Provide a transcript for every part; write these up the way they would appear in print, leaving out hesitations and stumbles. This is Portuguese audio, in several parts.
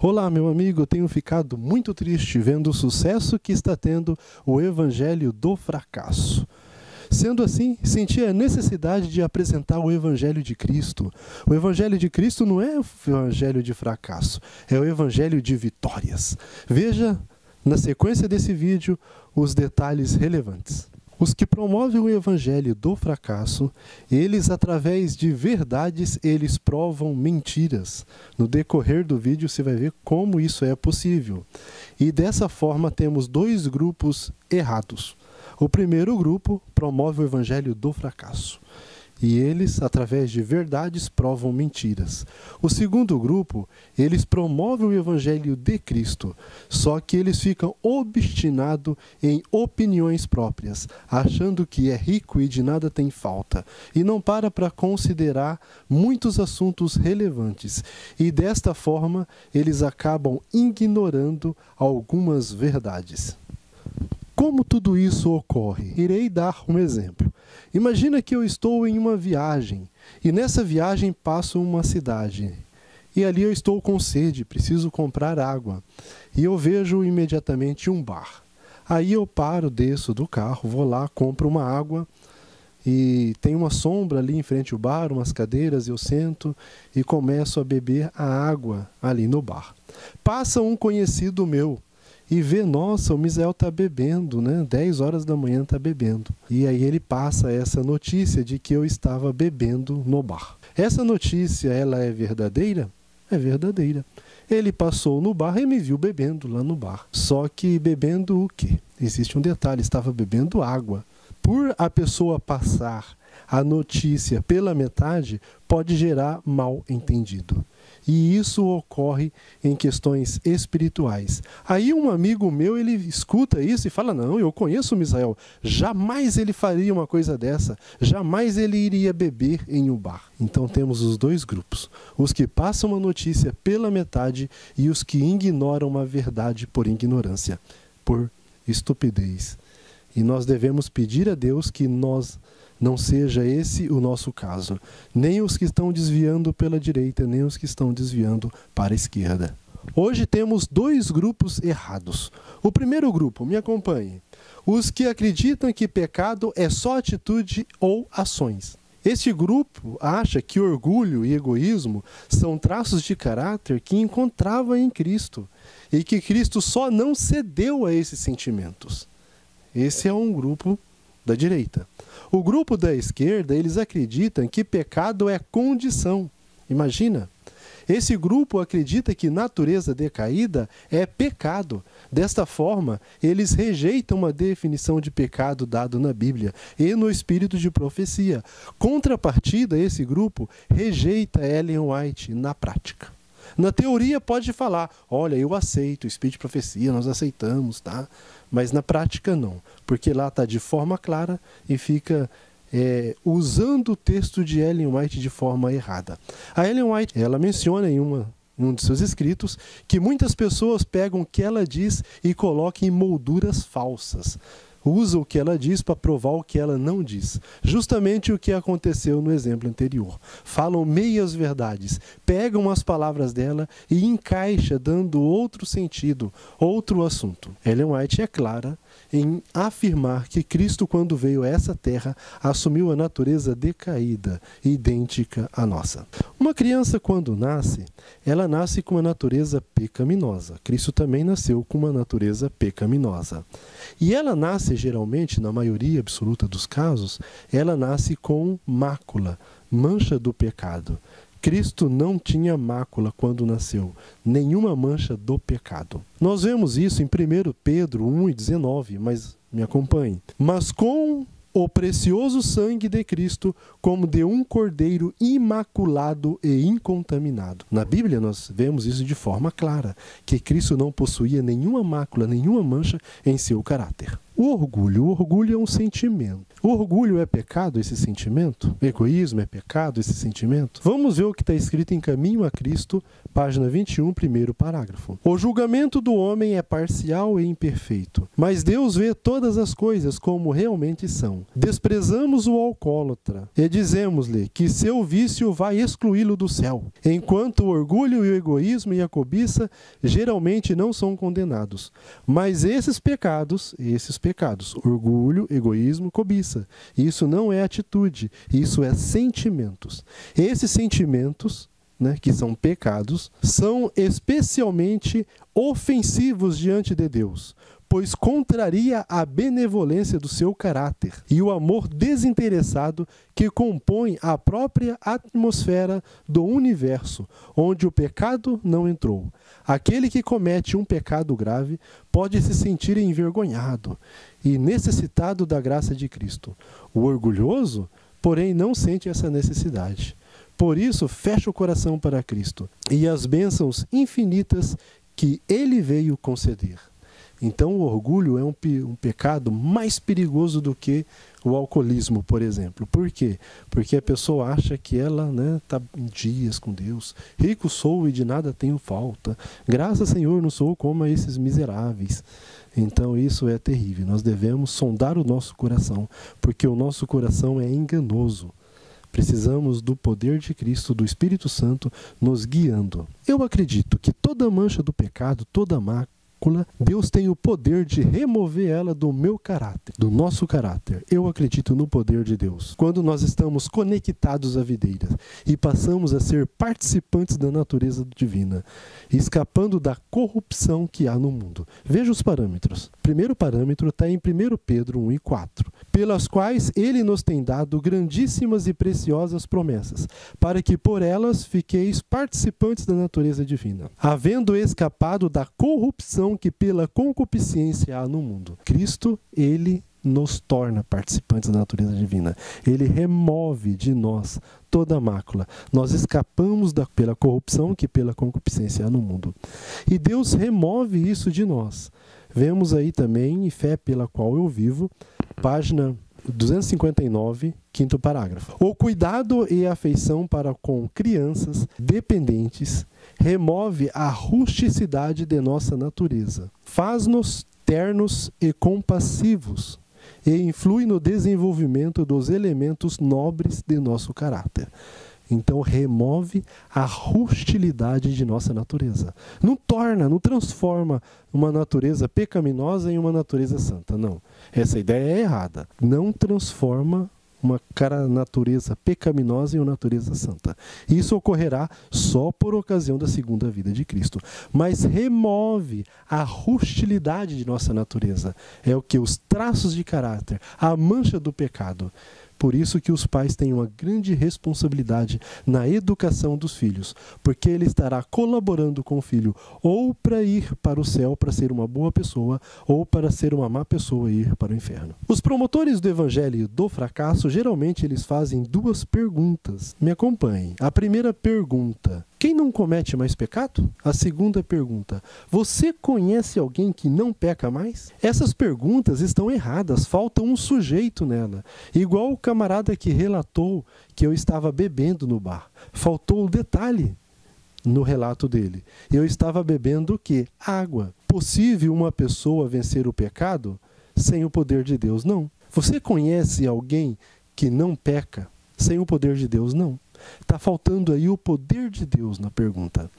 Olá, meu amigo, eu tenho ficado muito triste vendo o sucesso que está tendo o Evangelho do fracasso. Sendo assim, senti a necessidade de apresentar o Evangelho de Cristo. O Evangelho de Cristo não é o Evangelho de fracasso, é o Evangelho de vitórias. Veja, na sequência desse vídeo, os detalhes relevantes. Os que promovem o Evangelho do fracasso, eles, através de verdades, eles provam mentiras. No decorrer do vídeo, você vai ver como isso é possível. E dessa forma, temos dois grupos errados. O primeiro grupo promove o Evangelho do fracasso. E eles, através de verdades, provam mentiras. O segundo grupo, eles promovem o Evangelho de Cristo, só que eles ficam obstinados em opiniões próprias, achando que é rico e de nada tem falta, e não para considerar muitos assuntos relevantes. E desta forma, eles acabam ignorando algumas verdades. Como tudo isso ocorre? Irei dar um exemplo. Imagina que eu estou em uma viagem e nessa viagem passo uma cidade. E ali eu estou com sede, preciso comprar água. E eu vejo imediatamente um bar. Aí eu paro, desço do carro, vou lá, compro uma água e tem uma sombra ali em frente ao bar, umas cadeiras, eu sento e começo a beber a água ali no bar. Passa um conhecido meu e vê, nossa, o Misael está bebendo, né? 10 horas da manhã está bebendo. E aí ele passa essa notícia de que eu estava bebendo no bar. Essa notícia, ela é verdadeira? É verdadeira. Ele passou no bar e me viu bebendo lá no bar. Só que bebendo o quê? Existe um detalhe, estava bebendo água. Por a pessoa passar a notícia pela metade, pode gerar mal entendido. E isso ocorre em questões espirituais. Aí um amigo meu, ele escuta isso e fala, não, eu conheço o Misael, jamais ele faria uma coisa dessa, jamais ele iria beber em um bar. Então temos os dois grupos, os que passam a notícia pela metade e os que ignoram a verdade por ignorância, por estupidez. E nós devemos pedir a Deus que não seja esse o nosso caso. Nem os que estão desviando pela direita, nem os que estão desviando para a esquerda. Hoje temos dois grupos errados. O primeiro grupo, me acompanhe. Os que acreditam que pecado é só atitude ou ações. Este grupo acha que orgulho e egoísmo são traços de caráter que encontrava em Cristo e que Cristo só não cedeu a esses sentimentos. Esse é um grupo da direita. O grupo da esquerda, eles acreditam que pecado é condição. Imagina. Esse grupo acredita que natureza decaída é pecado. Desta forma, eles rejeitam uma definição de pecado dado na Bíblia e no espírito de profecia. Contrapartida, esse grupo rejeita Ellen White na prática. Na teoria pode falar, olha, eu aceito o espírito de profecia, nós aceitamos, tá? Mas na prática não, porque lá está de forma clara e fica usando o texto de Ellen White de forma errada. A Ellen White, ela menciona em um de seus escritos que muitas pessoas pegam o que ela diz e colocam em molduras falsas. Usa o que ela diz para provar o que ela não diz. Justamente o que aconteceu no exemplo anterior. Falam meias verdades, pegam as palavras dela e encaixam dando outro sentido, outro assunto. Ellen White é clara em afirmar que Cristo, quando veio a essa terra, assumiu a natureza decaída, idêntica à nossa. Uma criança, quando nasce, ela nasce com uma natureza pecaminosa. Cristo também nasceu com uma natureza pecaminosa. E ela nasce, geralmente, na maioria absoluta dos casos, ela nasce com mácula, mancha do pecado. Cristo não tinha mácula quando nasceu, nenhuma mancha do pecado. Nós vemos isso em 1 Pedro 1,19, mas me acompanhe. Mas com o precioso sangue de Cristo, como de um cordeiro imaculado e incontaminado. Na Bíblia nós vemos isso de forma clara, que Cristo não possuía nenhuma mácula, nenhuma mancha em seu caráter. O orgulho é um sentimento. O orgulho é pecado, esse sentimento? O egoísmo é pecado, esse sentimento? Vamos ver o que está escrito em Caminho a Cristo, página 21, primeiro parágrafo. O julgamento do homem é parcial e imperfeito, mas Deus vê todas as coisas como realmente são. Desprezamos o alcoólatra e dizemos-lhe que seu vício vai excluí-lo do céu, enquanto o orgulho e o egoísmo e a cobiça geralmente não são condenados. Mas esses pecados, orgulho, egoísmo, cobiça, isso não é atitude, isso é sentimentos. Esses sentimentos, que são pecados, são especialmente ofensivos diante de Deus, pois contraria a benevolência do seu caráter e o amor desinteressado que compõe a própria atmosfera do universo, onde o pecado não entrou. Aquele que comete um pecado grave pode se sentir envergonhado e necessitado da graça de Cristo. O orgulhoso, porém, não sente essa necessidade. Por isso, fecha o coração para Cristo e as bênçãos infinitas que Ele veio conceder. Então, o orgulho é um pecado mais perigoso do que o alcoolismo, por exemplo. Por quê? Porque a pessoa acha que ela está em dias com Deus. Rico sou e de nada tenho falta. Graças, Senhor, não sou como esses miseráveis. Então, isso é terrível. Nós devemos sondar o nosso coração, porque o nosso coração é enganoso. Precisamos do poder de Cristo, do Espírito Santo, nos guiando. Eu acredito que toda mancha do pecado, toda mácula, Deus tem o poder de remover ela do meu caráter, do nosso caráter. Eu acredito no poder de Deus. Quando nós estamos conectados à videira e passamos a ser participantes da natureza divina, escapando da corrupção que há no mundo. Veja os parâmetros. O primeiro parâmetro está em 1 Pedro 1 e 4. Pelas quais Ele nos tem dado grandíssimas e preciosas promessas, para que por elas fiqueis participantes da natureza divina, havendo escapado da corrupção que pela concupiscência há no mundo. Cristo, Ele nos torna participantes da natureza divina. Ele remove de nós toda a mácula. Nós escapamos pela corrupção que pela concupiscência há no mundo. E Deus remove isso de nós. Vemos aí também em Fé pela qual eu vivo, página 259, quinto parágrafo. O cuidado e a afeição para com crianças dependentes remove a rusticidade de nossa natureza, faz-nos ternos e compassivos e influi no desenvolvimento dos elementos nobres de nosso caráter. Então remove a hostilidade de nossa natureza. Não transforma uma natureza pecaminosa em uma natureza santa. Não. Essa ideia é errada. Não transforma uma natureza pecaminosa em uma natureza santa. Isso ocorrerá só por ocasião da segunda vida de Cristo. Mas remove a hostilidade de nossa natureza. É o que? Os traços de caráter, a mancha do pecado. Por isso que os pais têm uma grande responsabilidade na educação dos filhos, porque ele estará colaborando com o filho ou para ir para o céu, para ser uma boa pessoa, ou para ser uma má pessoa e ir para o inferno. Os promotores do evangelho do fracasso, geralmente eles fazem duas perguntas. Me acompanhem. A primeira pergunta: quem não comete mais pecado? A segunda pergunta: você conhece alguém que não peca mais? Essas perguntas estão erradas, falta um sujeito nela. Igual o camarada que relatou que eu estava bebendo no bar. Faltou o detalhe no relato dele. Eu estava bebendo o quê? Água. Possível uma pessoa vencer o pecado sem o poder de Deus? Não. Você conhece alguém que não peca sem o poder de Deus? Não. Está faltando aí o poder de Deus na pergunta.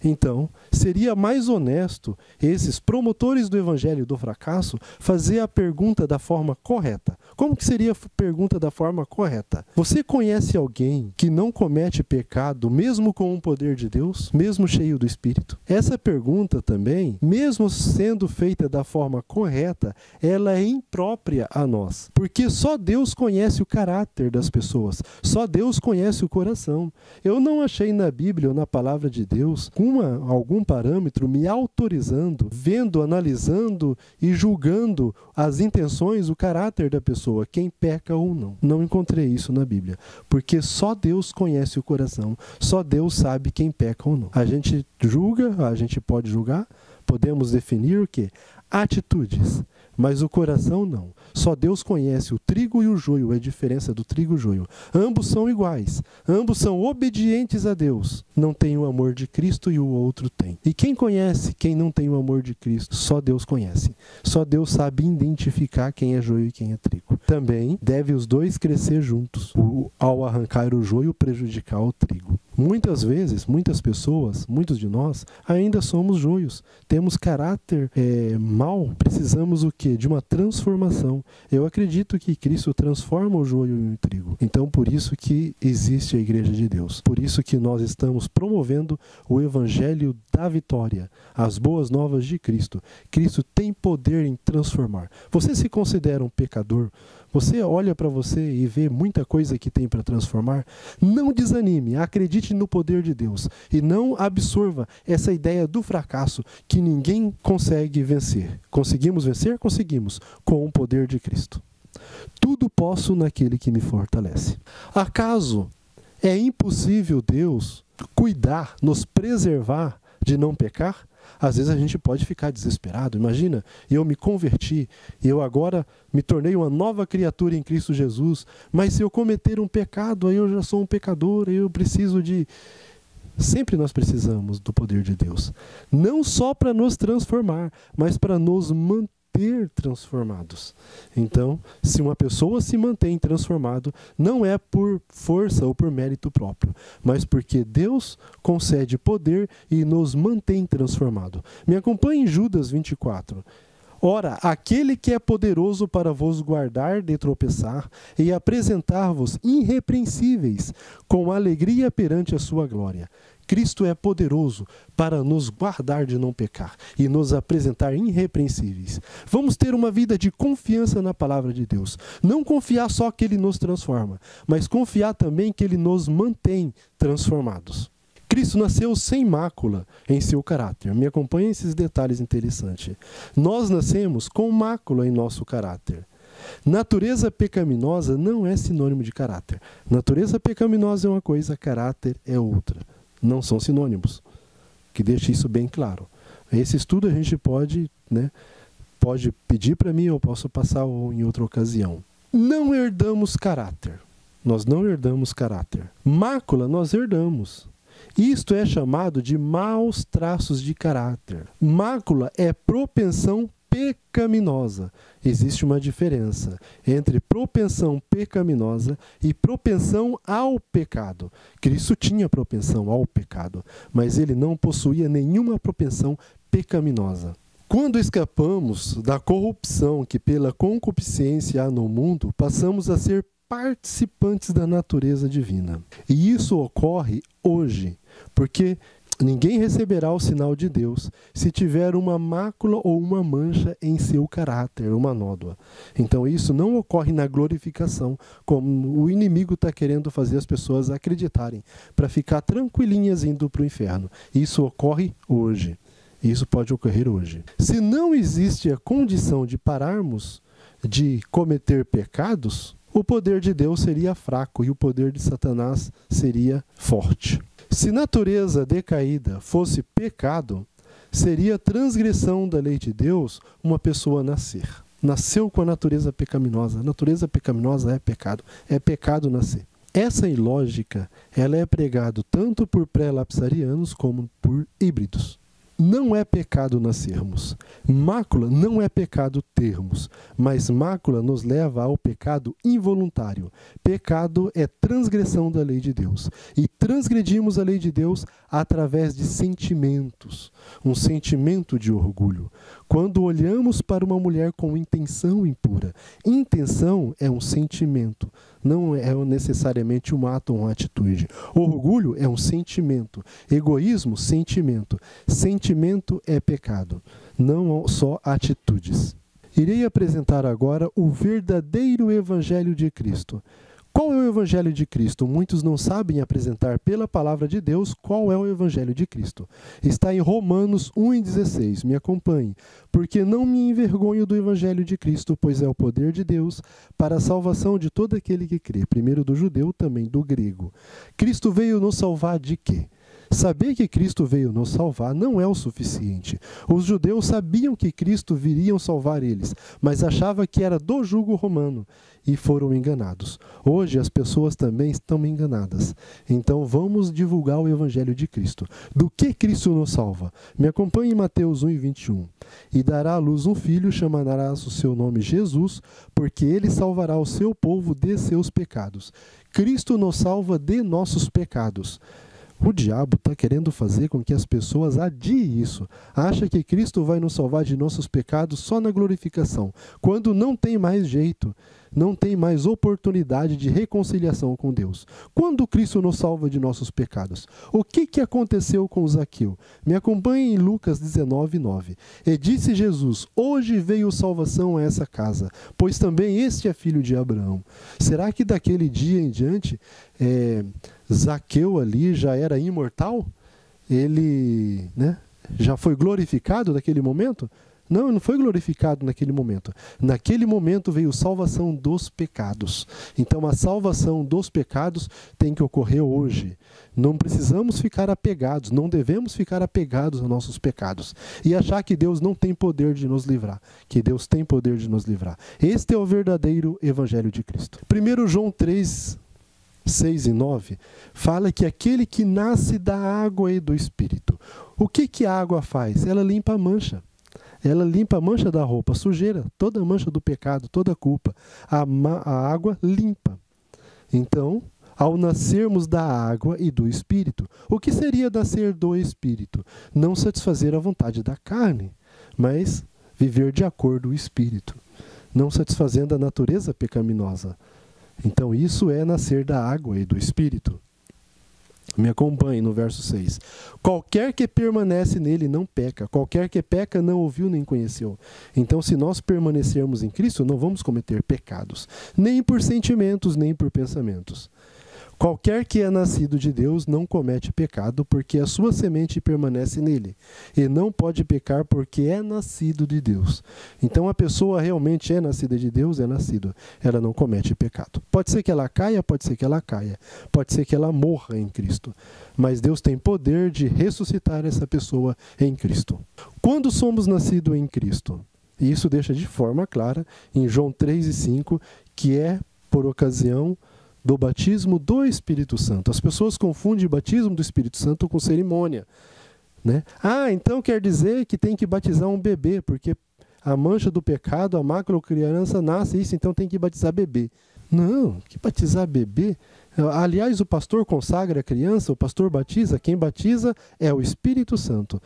Então, seria mais honesto esses promotores do evangelho do fracasso fazer a pergunta da forma correta. Como que seria a pergunta da forma correta? Você conhece alguém que não comete pecado mesmo com o poder de Deus, mesmo cheio do Espírito? Essa pergunta também, mesmo sendo feita da forma correta, ela é imprópria a nós. Porque só Deus conhece o caráter das pessoas. Só Deus conhece o coração. Eu não achei na Bíblia ou na palavra de Deus algum parâmetro me autorizando, vendo, analisando e julgando as intenções, o caráter da pessoa, quem peca ou não. Não encontrei isso na Bíblia, porque só Deus conhece o coração, só Deus sabe quem peca ou não. A gente julga, a gente pode julgar, podemos definir o quê? Atitudes, mas o coração não. Só Deus conhece o trigo e o joio, a diferença do trigo e o joio. Ambos são iguais, ambos são obedientes a Deus. Não tem o amor de Cristo e o outro tem. E quem conhece quem não tem o amor de Cristo? Só Deus conhece. Só Deus sabe identificar quem é joio e quem é trigo. Também deve os dois crescer juntos, ao arrancar o joio prejudicar o trigo. Muitas vezes, muitas pessoas, muitos de nós, ainda somos joios. Temos caráter mau. Precisamos o quê? De uma transformação. Eu acredito que Cristo transforma o joio em trigo. Então, por isso que existe a Igreja de Deus. Por isso que nós estamos promovendo o Evangelho da vitória, as boas novas de Cristo. Cristo tem poder em transformar. Você se considera um pecador? Você olha para você e vê muita coisa que tem para transformar? Não desanime, acredite no poder de Deus e não absorva essa ideia do fracasso que ninguém consegue vencer. Conseguimos vencer? Conseguimos, com o poder de Cristo. Tudo posso naquele que me fortalece. Acaso é impossível Deus cuidar, nos preservar de não pecar? Às vezes a gente pode ficar desesperado. Imagina, eu me converti, eu agora me tornei uma nova criatura em Cristo Jesus, mas se eu cometer um pecado, aí eu já sou um pecador, aí eu preciso de... Sempre nós precisamos do poder de Deus. Não só para nos transformar, mas para nos manter transformados. Então, se uma pessoa se mantém transformado, não é por força ou por mérito próprio, mas porque Deus concede poder e nos mantém transformado. Me acompanhe em Judas 24. Ora, aquele que é poderoso para vos guardar de tropeçar e apresentar-vos irrepreensíveis com alegria perante a sua glória. Cristo é poderoso para nos guardar de não pecar e nos apresentar irrepreensíveis. Vamos ter uma vida de confiança na palavra de Deus. Não confiar só que Ele nos transforma, mas confiar também que Ele nos mantém transformados. Cristo nasceu sem mácula em seu caráter. Me acompanhe esses detalhes interessantes. Nós nascemos com mácula em nosso caráter. Natureza pecaminosa não é sinônimo de caráter. Natureza pecaminosa é uma coisa, caráter é outra. Não são sinônimos. Que deixe isso bem claro. Esse estudo a gente pode pedir para mim, eu posso passar em outra ocasião. Não herdamos caráter. Nós não herdamos caráter. Mácula nós herdamos. Isto é chamado de maus traços de caráter. Mácula é propensão pecaminosa. Existe uma diferença entre propensão pecaminosa e propensão ao pecado. Cristo tinha propensão ao pecado, mas ele não possuía nenhuma propensão pecaminosa. Quando escapamos da corrupção que pela concupiscência há no mundo, passamos a ser participantes da natureza divina. E isso ocorre hoje, porque ninguém receberá o sinal de Deus se tiver uma mácula ou uma mancha em seu caráter, uma nódoa. Então isso não ocorre na glorificação, como o inimigo está querendo fazer as pessoas acreditarem, para ficar tranquilinhas indo para o inferno. Isso ocorre hoje. Isso pode ocorrer hoje. Se não existe a condição de pararmos de cometer pecados, o poder de Deus seria fraco e o poder de Satanás seria forte. Se natureza decaída fosse pecado, seria transgressão da lei de Deus uma pessoa nascer. Nasceu com a natureza pecaminosa. A natureza pecaminosa é pecado nascer. Essa ilógica ela é pregada tanto por pré-lapsarianos como por híbridos. Não é pecado nascermos. Mácula não é pecado termos, mas mácula nos leva ao pecado involuntário. Pecado é transgressão da lei de Deus. E transgredimos a lei de Deus através de sentimentos. Um sentimento de orgulho. Quando olhamos para uma mulher com intenção impura. Intenção é um sentimento. Não é necessariamente um ato ou uma atitude. Orgulho é um sentimento. Egoísmo, sentimento. Sentimento é pecado, não só atitudes. Irei apresentar agora o verdadeiro Evangelho de Cristo. Qual é o Evangelho de Cristo? Muitos não sabem apresentar pela palavra de Deus qual é o Evangelho de Cristo. Está em Romanos 1,16. Me acompanhe. Porque não me envergonho do Evangelho de Cristo, pois é o poder de Deus para a salvação de todo aquele que crê. Primeiro do judeu, também do grego. Cristo veio nos salvar de quê? Saber que Cristo veio nos salvar não é o suficiente. Os judeus sabiam que Cristo viria salvar eles, mas achavam que era do jugo romano e foram enganados. Hoje as pessoas também estão enganadas. Então vamos divulgar o Evangelho de Cristo. Do que Cristo nos salva? Me acompanhe em Mateus 1:21. E dará à luz um filho, chamarás o seu nome Jesus, porque ele salvará o seu povo de seus pecados. Cristo nos salva de nossos pecados. O diabo está querendo fazer com que as pessoas adiem isso. Acha que Cristo vai nos salvar de nossos pecados só na glorificação, quando não tem mais jeito, não tem mais oportunidade de reconciliação com Deus. Quando Cristo nos salva de nossos pecados? O que aconteceu com Zaqueu? Me acompanhe em Lucas 19:9. E disse Jesus: hoje veio salvação a essa casa, pois também este é filho de Abraão. Será que daquele dia em diante, Zaqueu ali já era imortal? Ele, já foi glorificado naquele momento? Não, ele não foi glorificado naquele momento. Naquele momento veio salvação dos pecados. Então a salvação dos pecados tem que ocorrer hoje. Não precisamos ficar apegados, não devemos ficar apegados aos nossos pecados e achar que Deus não tem poder de nos livrar, que Deus tem poder de nos livrar. Este é o verdadeiro Evangelho de Cristo. 1 João 3:6 e 9, fala que aquele que nasce da água e do Espírito. O que a água faz? Ela limpa a mancha. Ela limpa a mancha da roupa, a sujeira, toda a mancha do pecado, toda a culpa. A água limpa. Então, ao nascermos da água e do Espírito, o que seria nascer do Espírito? Não satisfazer a vontade da carne, mas viver de acordo com o Espírito, não satisfazendo a natureza pecaminosa. Então isso é nascer da água e do Espírito. Me acompanhe no verso 6. Qualquer que permanece nele não peca. Qualquer que peca não ouviu nem conheceu. Então, se nós permanecermos em Cristo, não vamos cometer pecados. Nem por sentimentos, nem por pensamentos. Qualquer que é nascido de Deus não comete pecado, porque a sua semente permanece nele. E não pode pecar porque é nascido de Deus. Então a pessoa realmente é nascida de Deus, é nascida. Ela não comete pecado. Pode ser que ela caia, pode ser que ela caia. Pode ser que ela morra em Cristo. Mas Deus tem poder de ressuscitar essa pessoa em Cristo. Quando somos nascidos em Cristo? E isso deixa de forma clara em João 3:5, que é por ocasião do batismo do Espírito Santo. As pessoas confundem o batismo do Espírito Santo com cerimônia, então quer dizer que tem que batizar um bebê, porque a mancha do pecado, a macrocriança nasce isso, então tem que batizar bebê. Não, que batizar bebê? Aliás, o pastor consagra a criança, o pastor batiza, quem batiza é o Espírito Santo.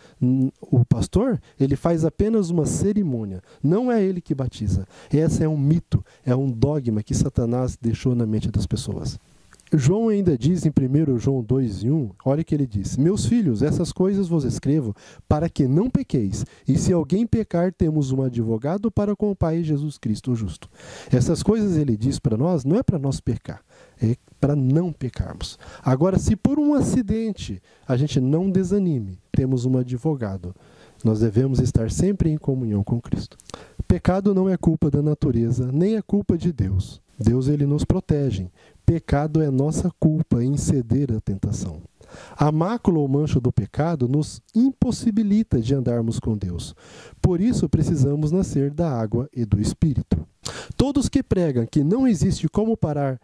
O pastor, ele faz apenas uma cerimônia, não é ele que batiza. Esse é um mito, é um dogma que Satanás deixou na mente das pessoas. João ainda diz em 1 João 2:1, olha o que ele diz: meus filhos, essas coisas vos escrevo para que não pequeis, e se alguém pecar, temos um advogado para com o Pai, Jesus Cristo o justo. Essas coisas ele diz para nós, não é para nós pecar, é para não pecarmos. Agora, se por um acidente a gente não desanime, temos um advogado. Nós devemos estar sempre em comunhão com Cristo. Pecado não é culpa da natureza, nem é culpa de Deus. Deus, ele nos protege. Pecado é nossa culpa em ceder à tentação. A mácula ou mancha do pecado nos impossibilita de andarmos com Deus. Por isso precisamos nascer da água e do Espírito. Todos que pregam que não existe como parar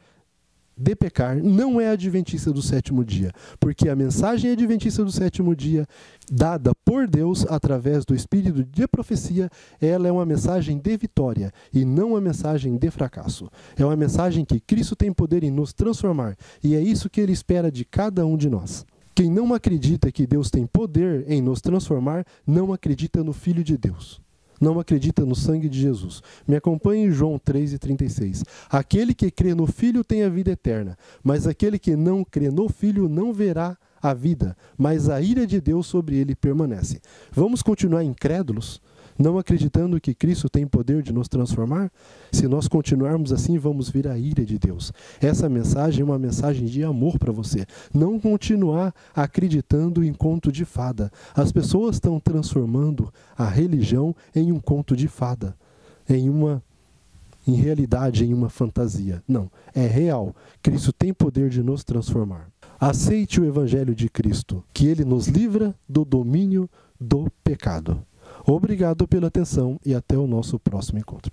de pecar não é adventista do sétimo dia, porque a mensagem adventista do sétimo dia, dada por Deus através do espírito de profecia, ela é uma mensagem de vitória e não uma mensagem de fracasso. É uma mensagem que Cristo tem poder em nos transformar, e é isso que ele espera de cada um de nós. Quem não acredita que Deus tem poder em nos transformar, não acredita no Filho de Deus. Não acredita no sangue de Jesus. Me acompanhe em João 3:36. Aquele que crê no Filho tem a vida eterna, mas aquele que não crê no Filho não verá a vida, mas a ira de Deus sobre ele permanece. Vamos continuar incrédulos, não acreditando que Cristo tem poder de nos transformar? Se nós continuarmos assim, vamos vir a ira de Deus. Essa mensagem é uma mensagem de amor para você. Não continuar acreditando em conto de fada. As pessoas estão transformando a religião em um conto de fada, em uma em realidade, em uma fantasia. Não, é real. Cristo tem poder de nos transformar. Aceite o Evangelho de Cristo, que ele nos livra do domínio do pecado. Obrigado pela atenção e até o nosso próximo encontro.